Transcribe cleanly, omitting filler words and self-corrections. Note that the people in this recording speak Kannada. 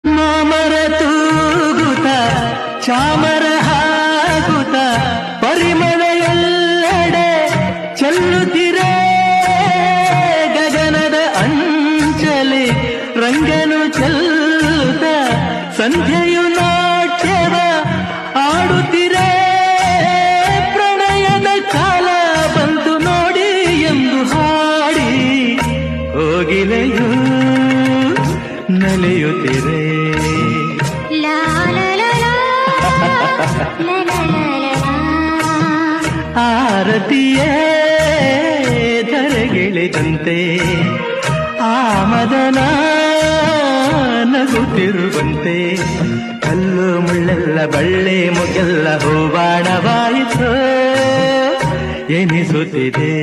ಮಾಮರ ತೂಗುತ ಚಾಮರ ಹಾಕುತ ಪರಿಮಳ ಎಲ್ಲೆಡೆ ಚೆಲ್ಲುತ್ತಿರೆ ಗಗನದ ಅಂಚಲಿ ರಂಗನು ಚೆಲ್ಲುತ್ತ ಸಂಧ್ಯೆಯು ನಾಟ್ಯವ ಆಡುತ್ತಿರೆ ಪ್ರಣಯದ ಕಾಲ ಬಂತು ನೋಡಿ ಎಂದು ಹಾಡಿ ಹೋಗಿಲೆಯು ನಲಿಯುತ್ತಿರೆ ಆರತಿಯೇ ಧರೆಗಿಳಿದಂತೆ ಆ ಮದನ ನಗುತ್ತಿರುವಂತೆ ಕಲ್ಲು ಮುಳ್ಳೆಲ್ಲ ಬಳ್ಳಿ ಮುಗೆಲ್ಲ ಹೂವಾಣವಾಯಿತು ಎನಿಸುತ್ತಿದೆ.